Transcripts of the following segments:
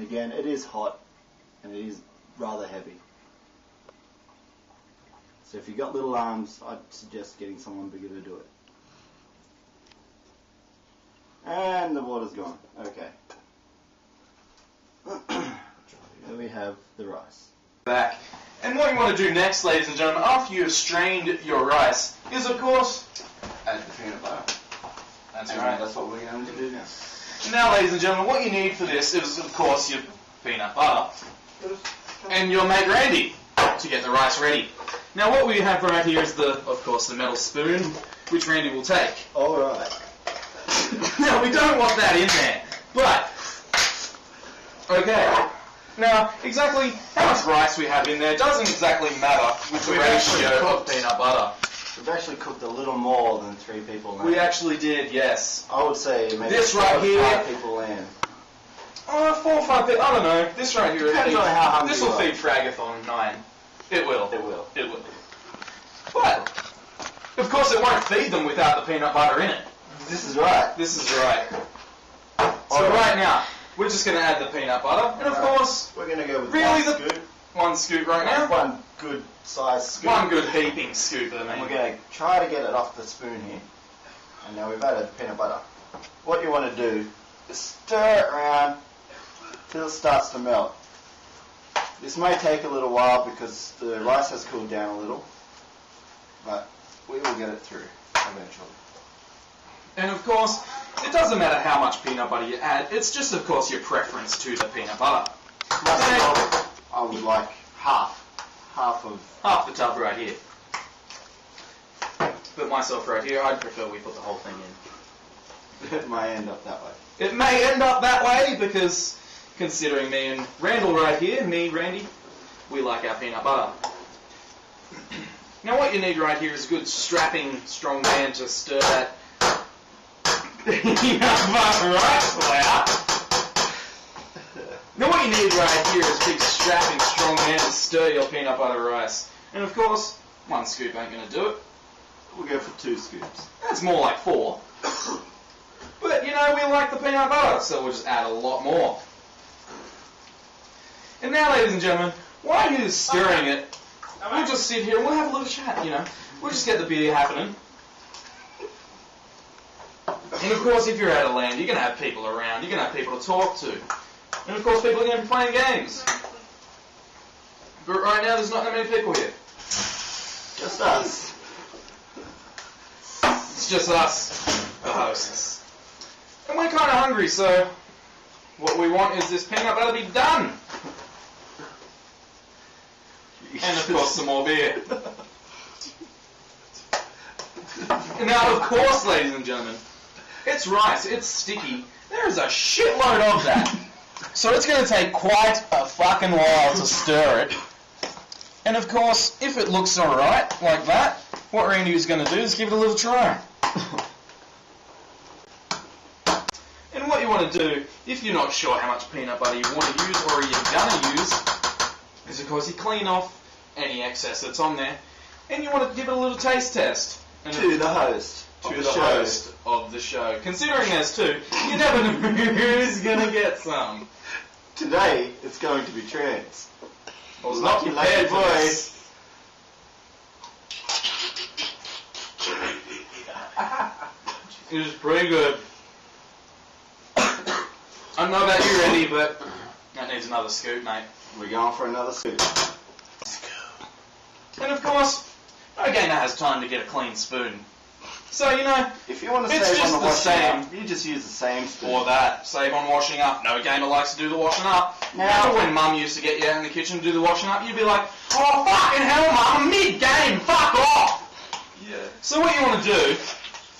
And again, it is hot and it is rather heavy. So if you've got little arms, I'd suggest getting someone bigger to do it. And the water's gone. Okay. Then we have the rice. Back. And what you want to do next, ladies and gentlemen, after you have strained your rice, is of course Add the peanut butter. That's right. That's what we're going to do now. Now, ladies and gentlemen, what you need for this is, of course, your peanut butter and your mate Randy to get the rice ready. Now, what we have right here is of course, the metal spoon, which Randy will take. All right. Now, we don't want that in there, but okay. Now, exactly how much rice we have in there doesn't exactly matter with the ratio of peanut butter. We've actually cooked a little more than 3 people now. We actually did, yes. I would say maybe This 4 right or here. 5 people in. 4 or 5 people, I don't know. This right here, Depends on how hungry this will you are. feed Fragathon 9. It will. It will. It will. But, of course, it won't feed them without the peanut butter in it. This is right. This is right. So right now, we're just going to add the peanut butter, and of course, we're going to go with really one scoop. 1 scoop right now. One good size scoop. 1 good heaping scoop of And we're going to try to get it off the spoon here. And now we've added peanut butter. What you want to do is stir it around till it starts to melt. This may take a little while because the rice has cooled down a little, but we will get it through eventually. And of course, it doesn't matter how much peanut butter you add, it's just of course your preference to the peanut butter. Myself, I would like half of Half the tub right here. But myself right here, I'd prefer we put the whole thing in. it may end up that way. It may end up that way because, considering me and Randall right here, Randy, we like our peanut butter. Now what you need right here is a good strapping strong man to stir that peanut butter rice flour. Now what you need right here is a big strapping strong man to stir your peanut butter rice. And of course, 1 scoop ain't going to do it. We'll go for 2 scoops. That's more like 4. But, you know, we like the peanut butter, so we'll just add a lot more. And now, ladies and gentlemen, while you're stirring it, we'll just sit here and we'll have a little chat, you know. We'll just get the beer happening. And, of course, if you're out of land, you're going to have people around. You're going to have people to talk to. And, of course, people are going to be playing games. But right now, there's not that many people here. Just us. It's just us, the hosts. And we're kind of hungry, so what we want is this peanut butter to be done. And of course some more beer. Now of course, ladies and gentlemen, it's rice, it's sticky. There is a shitload of that. So it's going to take quite a fucking while to stir it. And of course, if it looks alright, like that, what Randy is going to do is give it a little try. And what you want to do, if you're not sure how much peanut butter you want to use or you're going to use, is of course you clean off any excess that's on there, and you want to give it a little taste test. And To the host. to the host of the show. Considering there's 2, you never know who's going to get some. Today, it's going to be Trans. I was not Lucky prepared for boy. this. It was pretty good. I don't know about you, Randy, but that needs another scoop, mate. We're going for another scoop. And of course, no gamer has time to get a clean spoon. So, you know, If you want to It's save just on the the washing same. up, you just use the same spoon. or that, save on washing up. No gamer likes to do the washing up. Now- Remember when Mum used to get you out in the kitchen to do the washing up? You'd be like, oh, fucking hell, Mum, I'm mid-game, fuck off! Yeah. So what you want to do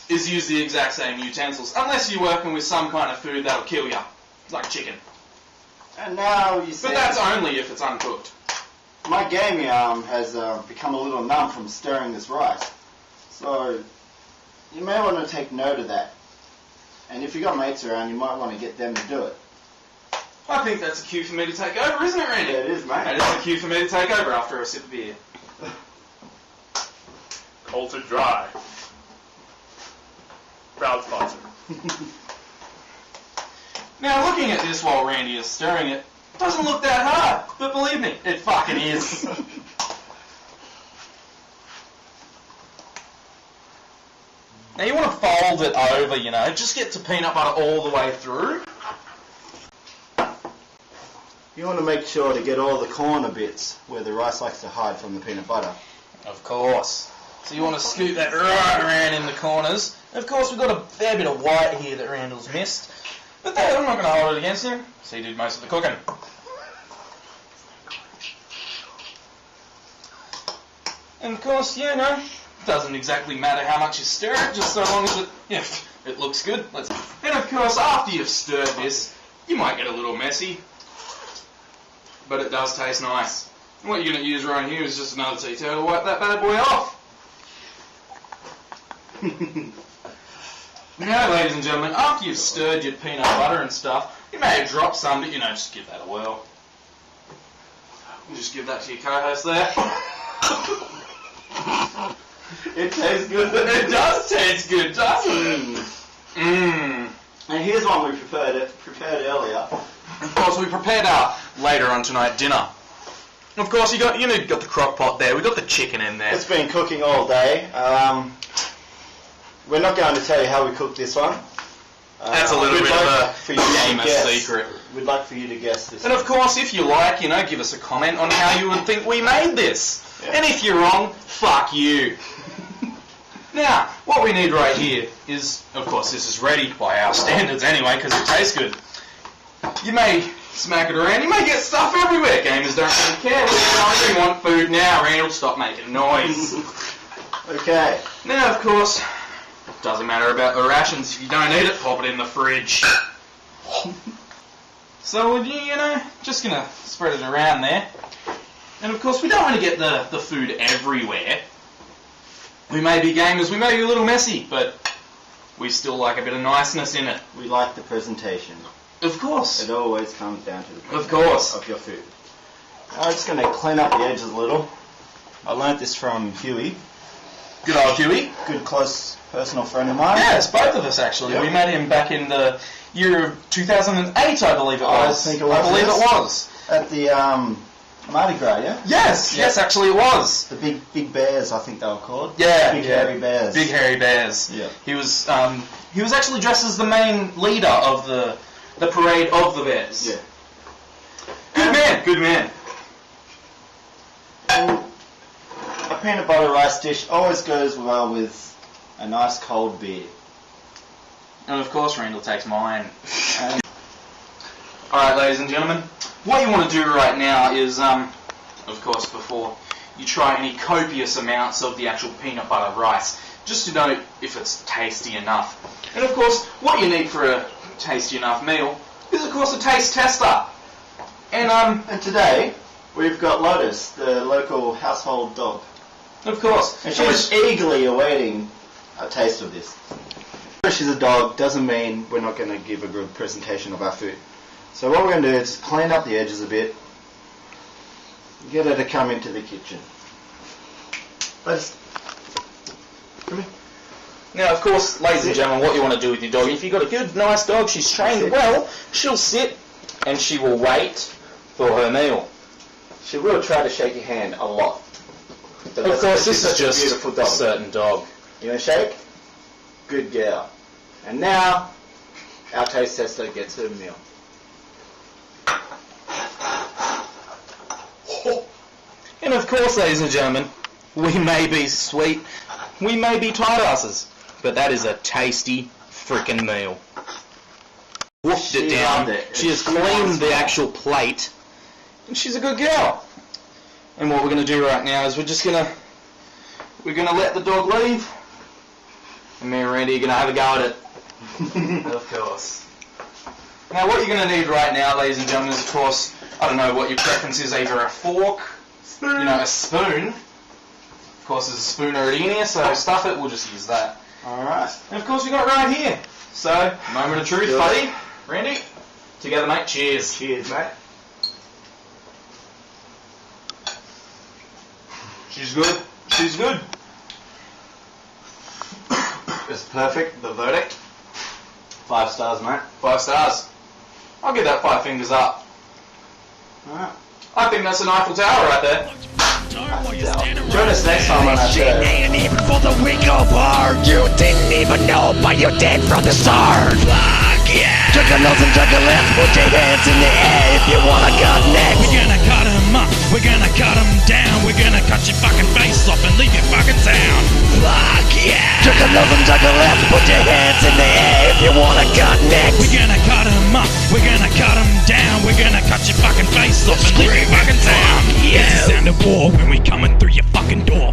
is use the exact same utensils, unless you're working with some kind of food that'll kill you, like chicken. And now you see, But that's only if it's uncooked. my gaming arm has become a little numb from stirring this rice. So you may want to take note of that. And if you've got mates around, you might want to get them to do it. I think that's a cue for me to take over, isn't it, Randy? Yeah, it is, mate. That is a cue for me to take over after a sip of beer. Cold to dry. Proud sponsor. Now, looking at this while Randy is stirring it, Doesn't look that hard, but believe me, it fucking is. Now you want to fold it over, you know, just get to peanut butter all the way through. You want to make sure to get all the corner bits where the rice likes to hide from the peanut butter. Of course. So you want to scoop that right around in the corners. Of course, we've got a fair bit of white here that Randall's missed. But that, I'm not going to hold it against him. So he did most of the cooking. And of course, you know, it doesn't exactly matter how much you stir it, just so long as it, yeah, it looks good. And of course, after you've stirred this, you might get a little messy. But it does taste nice. And what you're going to use right here is just another tea towel to wipe that bad boy off. Now, ladies and gentlemen, after you've stirred your peanut butter and stuff, you may have dropped some, but you know, just give that a whirl. And just give that to your co-host there. It tastes good. It does taste good, doesn't it? Mmm. And here's one we prepared earlier. Of course, we prepared our later on tonight dinner. Of course, you got the crock pot there. We got the chicken in there. It's been cooking all day. We're not going to tell you how we cooked this one. That's a little bit of a famous secret. We'd like for you to guess this. And of course, if you like, you know, give us a comment on how you would think we made this. Yeah. And if you're wrong, fuck you. Now, what we need right here is, of course, this is ready by our standards anyway, because it tastes good. You may smack it around, you may get stuff everywhere. Gamers don't really care. We want food now. Randall, stop making noise. Okay. Now, of course, doesn't matter about the rations. If you don't eat it, pop it in the fridge. So, you know, just going to spread it around there. And, of course, we don't want to get the food everywhere. We may be gamers, we may be a little messy, but we still like a bit of niceness in it. We like the presentation. Of course. It always comes down to the presentation of your food. I'm just going to clean up the edges a little. I learnt this from Huey. Good old Huey. Good close personal friend of mine. Yes, both of us actually. Yep. We met him back in the year of 2008, I believe it was. I believe it was. At the Mardi Gras, yeah? Yes, actually it was. The big bears, I think they were called. Yeah. Big hairy bears. Big hairy bears. Yeah. He was actually dressed as the main leader of the parade of the bears. Yeah. Good man. And a peanut butter rice dish always goes well with a nice cold beer. And of course Randall takes mine. Alright, ladies and gentlemen, what you want to do right now is, of course, before you try any copious amounts of the actual peanut butter rice, just to know if it's tasty enough. And of course, what you need for a tasty enough meal is, of course, a taste tester. And today, we've got Lotus, the local household dog. Of course. And she's eagerly awaiting a taste of this. She's a dog doesn't mean we're not going to give a good presentation of our food. So what we're going to do is clean up the edges a bit, get her to come into the kitchen. Let's come here. Now, of course, ladies and gentlemen, what you want to do with your dog, if you've got a good, nice dog, she's trained well, she'll sit and she will wait for her meal. She will try to shake your hand a lot. Of course, this is just a certain dog. You want to shake? Good girl. And now, our taste tester gets her meal. And of course, ladies and gentlemen, we may be sweet, we may be tight asses, but that is a tasty frickin' meal. Wolfed it down, she has cleaned the actual plate, and she's a good girl. And what we're going to do right now is we're gonna let the dog leave, and me and Randy are going to have a go at it. Of course. Now what you're going to need right now, ladies and gentlemen, is of course, I don't know what your preference is, either a fork, a spoon. Of course there's a spoon already in here, so stuff it, we'll just use that. Alright. And of course we got it right here. So, moment of truth, buddy. Randy, together mate, cheers. Cheers, mate. She's good. She's good. It's perfect, the verdict. 5 stars, mate. 5 stars. I'll give that 5 fingers up. Alright. I think that's an Eiffel Tower right there. Join us next time on our show. Ain't even for the weak of heart. You didn't even know, but you're dead from the start. Fuck yeah. Juggalos and juggalettes, put your hands in the air if you wanna cut next. We're gonna cut him up, we're gonna cut him down, we're gonna cut your fucking face off and leave your fucking town. Fuck yeah. Juggalos and juggalettes, put your hands in the air if you wanna cut next. We're gonna cut him up, we're gonna cut him down, we're gonna cut your fucking face off and leave your fucking town. Yeah. It's the sound of war when we coming through your fucking door.